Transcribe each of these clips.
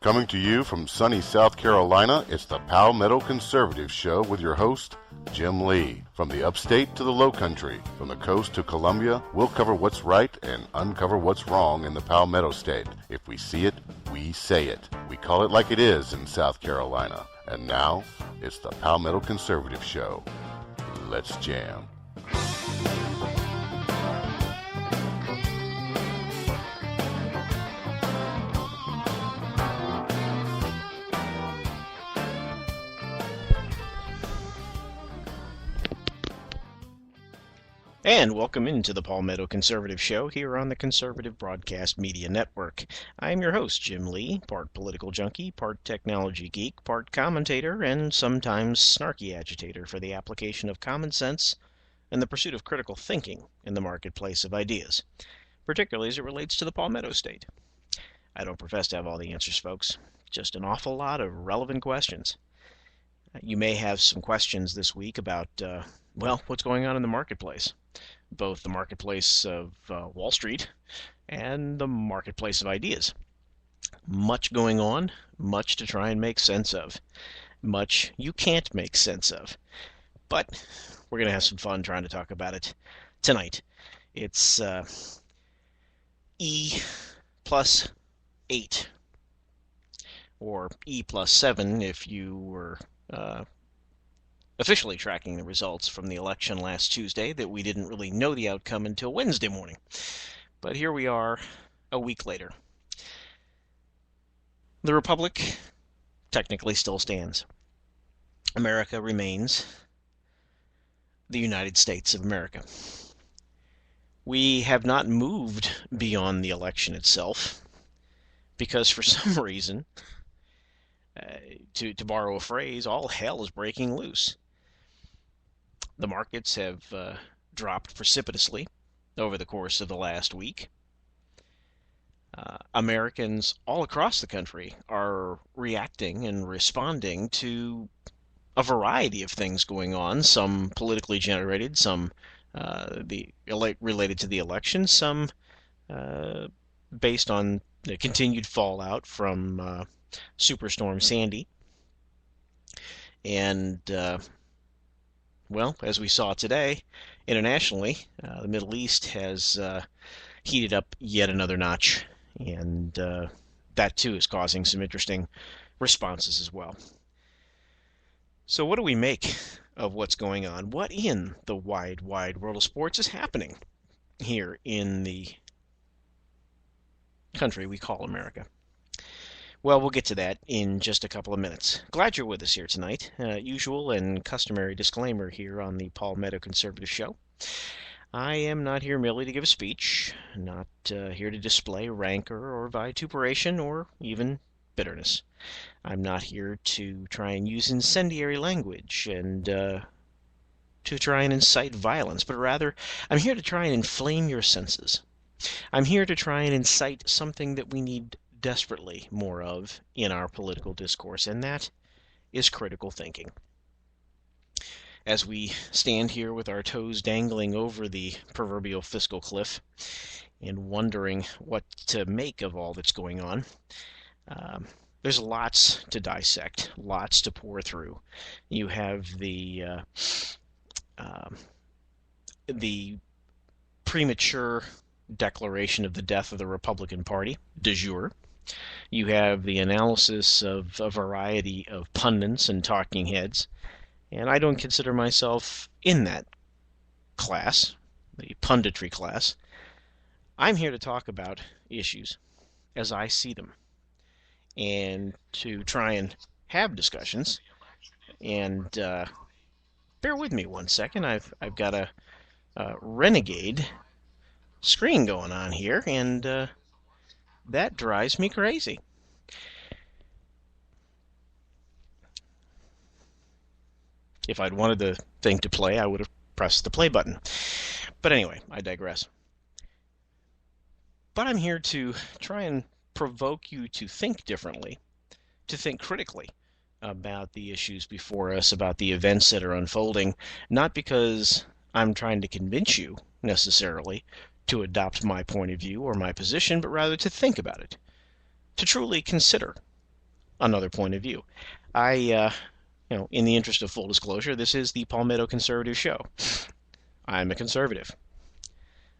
Coming to you from sunny South Carolina, it's the Palmetto Conservative Show with your host, Jim Lee. From the upstate to the low country, from the coast to Columbia, we'll cover what's right and uncover what's wrong in the Palmetto State. If we see it, we say it. We call it like it is in South Carolina. And now, it's the Palmetto Conservative Show. Let's jam. And welcome into the Palmetto Conservative Show here on the Conservative Broadcast Media Network. I'm your host, Jim Lee, part political junkie, part technology geek, part commentator, and sometimes snarky agitator for the application of common sense and the pursuit of critical thinking in the marketplace of ideas, particularly as it relates to the Palmetto State. I don't profess to have all the answers, folks, just an awful lot of relevant questions. You may have some questions this week about, what's going on in the marketplace. Both the marketplace of Wall Street and the marketplace of ideas. Much going on, much to try and make sense of. Much you can't make sense of. But we're going to have some fun trying to talk about it tonight. It's E plus 8, or E plus 7 if you were officially tracking the results from the election last Tuesday, that we didn't really know the outcome until Wednesday morning. But here we are a week later. The Republic technically still stands. America remains the United States of America. We have not moved beyond the election itself because for some reason, to borrow a phrase, all hell is breaking loose. The markets have dropped precipitously over the course of the last week. Americans all across the country are reacting and responding to a variety of things going on, some politically generated, some related to the election, some based on the continued fallout from Superstorm Sandy. And as we saw today, internationally, the Middle East has heated up yet another notch, and that too is causing some interesting responses as well. So what do we make of what's going on? What in the wide, wide world of sports is happening here in the country we call America? Well, we'll get to that in just a couple of minutes. Glad you're with us here tonight. Usual and customary disclaimer here on the Palmetto Conservative Show. I am not here merely to give a speech, not here to display rancor or vituperation or even bitterness. I'm not here to try and use incendiary language and to try and incite violence, but rather I'm here to try and inflame your senses. I'm here to try and incite something that we need desperately more of in our political discourse, and that is critical thinking. As we stand here with our toes dangling over the proverbial fiscal cliff and wondering what to make of all that's going on, there's lots to dissect, lots to pour through. You have the premature declaration of the death of the Republican Party, de jure. You have the analysis of a variety of pundits and talking heads, and I don't consider myself in that class, the punditry class. I'm here to talk about issues as I see them, and to try and have discussions. And bear with me one second. I've got a renegade screen going on here, and that drives me crazy. If I'd wanted the thing to play, I would have pressed the play button. But anyway, I digress. But I'm here to try and provoke you to think differently, to think critically about the issues before us, about the events that are unfolding, not because I'm trying to convince you necessarily to adopt my point of view or my position, but rather to think about it, to truly consider another point of view. In the interest of full disclosure, this is the Palmetto Conservative Show. I'm a conservative.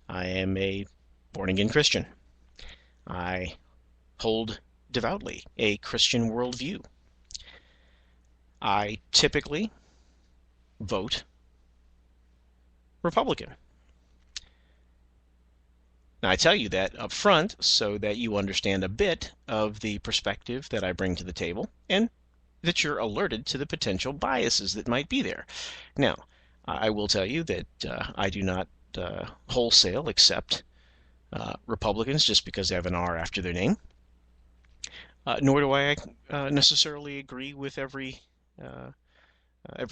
I am a born-again Christian. I hold devoutly a Christian worldview. I typically vote Republican. Now, I tell you that up front so that you understand a bit of the perspective that I bring to the table and that you're alerted to the potential biases that might be there. Now, I will tell you that I do not wholesale accept Republicans just because they have an R after their name, nor do I necessarily agree with every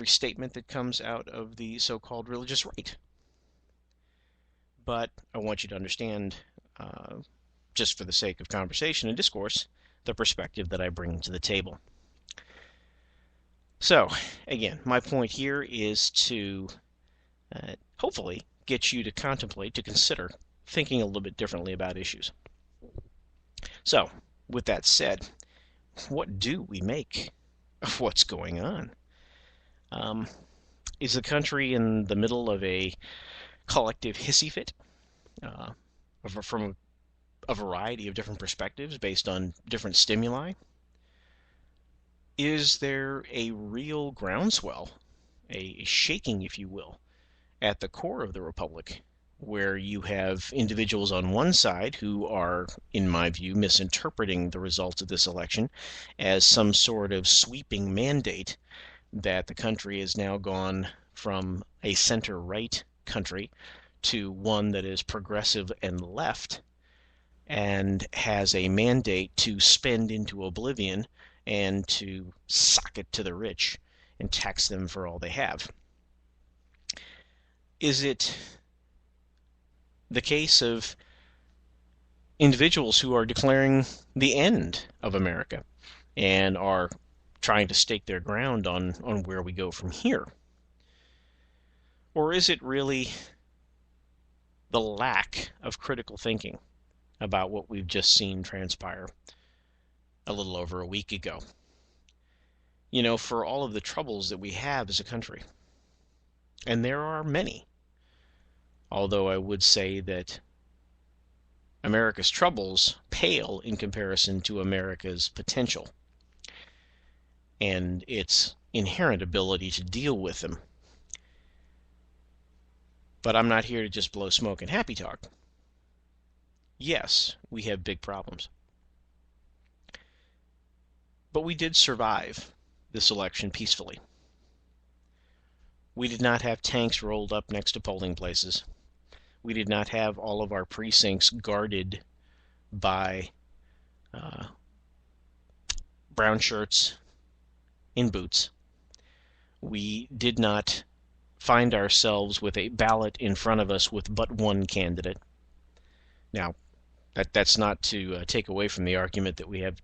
statement that comes out of the so-called religious right. But I want you to understand, just for the sake of conversation and discourse, the perspective that I bring to the table. So, again, my point here is to hopefully get you to contemplate, to consider thinking a little bit differently about issues. So, with that said, what do we make of what's going on? Is the country in the middle of a collective hissy fit from a variety of different perspectives based on different stimuli? Is there a real groundswell, a shaking, if you will, at the core of the republic, where you have individuals on one side who are, in my view, misinterpreting the results of this election as some sort of sweeping mandate that the country has now gone from a center-right country to one that is progressive and left and has a mandate to spend into oblivion and to sock it to the rich and tax them for all they have. Is it the case of individuals who are declaring the end of America and are trying to stake their ground on where we go from here? Or is it really the lack of critical thinking about what we've just seen transpire a little over a week ago? You know, for all of the troubles that we have as a country, and there are many, although I would say that America's troubles pale in comparison to America's potential and its inherent ability to deal with them. But I'm not here to just blow smoke and happy talk. Yes, we have big problems. But we did survive this election peacefully. We did not have tanks rolled up next to polling places. We did not have all of our precincts guarded by brown shirts in boots. We did not find ourselves with a ballot in front of us with but one candidate. Now, that's not to take away from the argument that we have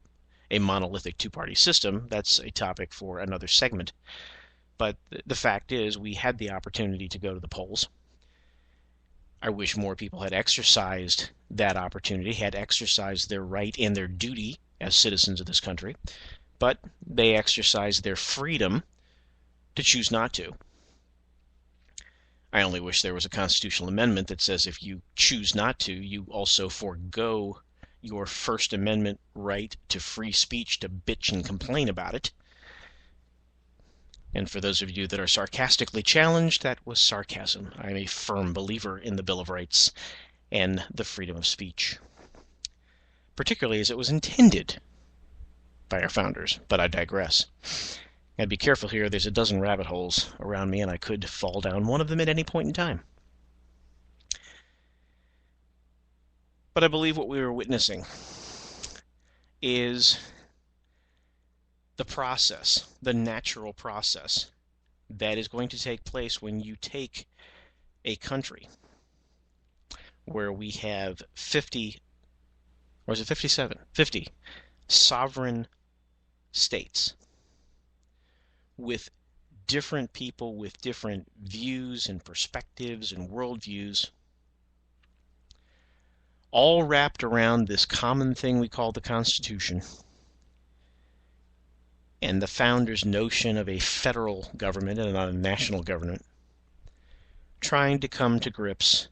a monolithic two-party system. That's a topic for another segment. But the fact is, we had the opportunity to go to the polls. I wish more people had exercised that opportunity, had exercised their right and their duty as citizens of this country, but they exercised their freedom to choose not to. I only wish there was a constitutional amendment that says if you choose not to, you also forego your First Amendment right to free speech to bitch and complain about it. And for those of you that are sarcastically challenged, that was sarcasm. I'm a firm believer in the Bill of Rights and the freedom of speech, particularly as it was intended by our founders, but I digress. I'd be careful here. There's a dozen rabbit holes around me, and I could fall down one of them at any point in time. But I believe what we were witnessing is the process, the natural process that is going to take place when you take a country where we have 50, or is it 57? 50 sovereign states with different people with different views and perspectives and worldviews, all wrapped around this common thing we call the Constitution, and the founders' notion of a federal government and not a national government, trying to come to grips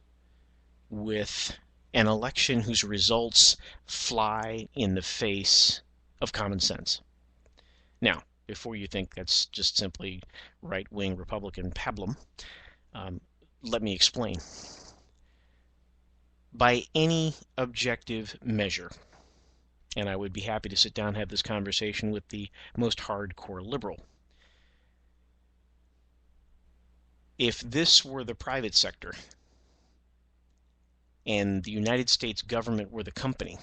with an election whose results fly in the face of common sense. Now, before you think that's just simply right-wing Republican pablum, let me explain. By any objective measure, and I would be happy to sit down and have this conversation with the most hardcore liberal, if this were the private sector and the United States government were the company,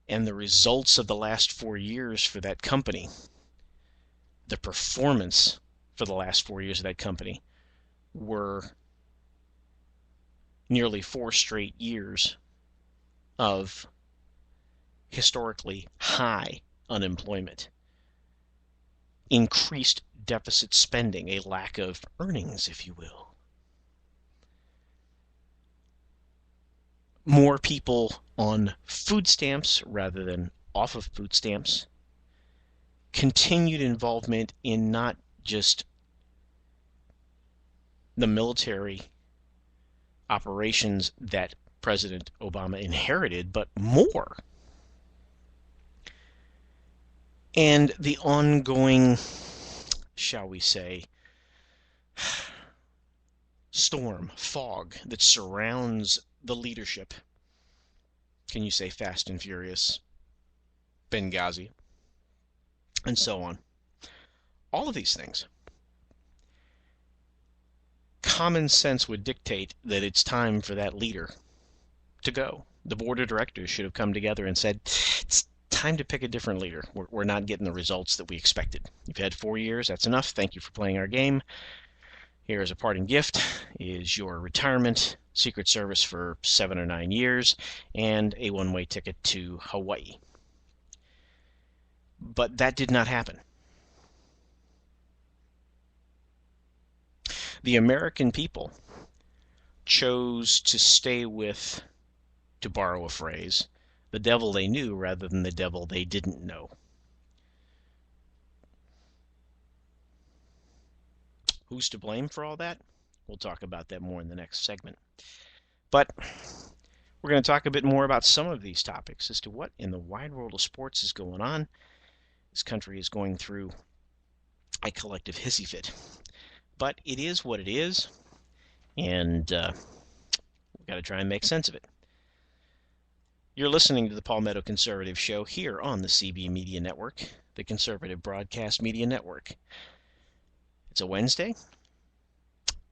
and the results of the last 4 years for that company, the performance for the last 4 years of that company, were nearly 4 straight years of historically high unemployment, increased deficit spending, a lack of earnings, if you will, more people on food stamps rather than off of food stamps, continued involvement in not just the military operations that President Obama inherited, but more. And the ongoing, shall we say, fog that surrounds the leadership. Can you say Fast and Furious, Benghazi, and so on? All of these things. Common sense would dictate that it's time for that leader to go. The board of directors should have come together and said, it's time to pick a different leader. We're not getting the results that we expected. You've had 4 years. That's enough. Thank you for playing our game. Here as a parting gift is your retirement, Secret Service for 7 or 9 years, and a one-way ticket to Hawaii. But that did not happen. The American people chose to stay with, to borrow a phrase, the devil they knew rather than the devil they didn't know. Who's to blame for all that? We'll talk about that more in the next segment. But we're going to talk a bit more about some of these topics as to what in the wide world of sports is going on. This country is going through a collective hissy fit. But it is what it is, and we've got to try and make sense of it. You're listening to the Palmetto Conservative Show here on the CB Media Network, the Conservative Broadcast Media Network. It's a Wednesday,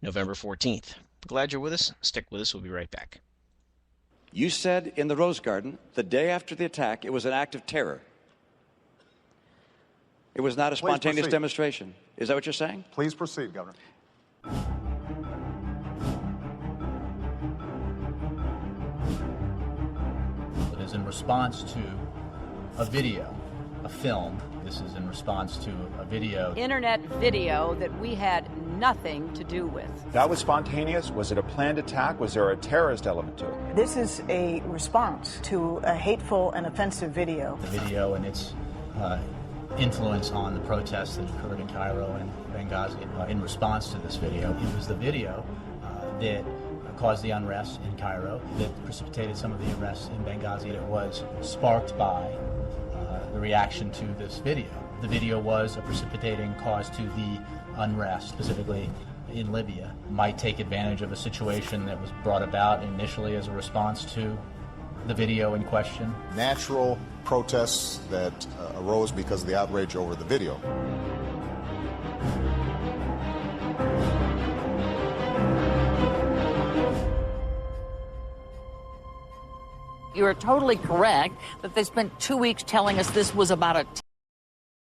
November 14th. Glad you're with us. Stick with us. We'll be right back. You said in the Rose Garden, the day after the attack, it was an act of terror. It was not a spontaneous demonstration. Is that what you're saying? Please proceed, Governor. It is in response to a video, a film. This is in response to a video. Internet video that we had nothing to do with. That was spontaneous? Was it a planned attack? Was there a terrorist element to it? This is a response to a hateful and offensive video. The video and its influence on the protests that occurred in Cairo and Benghazi in response to this video. It was the video that caused the unrest in Cairo, that precipitated some of the unrest in Benghazi. It was sparked by the reaction to this video. The video was a precipitating cause to the unrest, specifically in Libya. Might take advantage of a situation that was brought about initially as a response to the video in question. Natural protests that arose because of the outrage over the video. You are totally correct that they spent 2 weeks telling us this was about a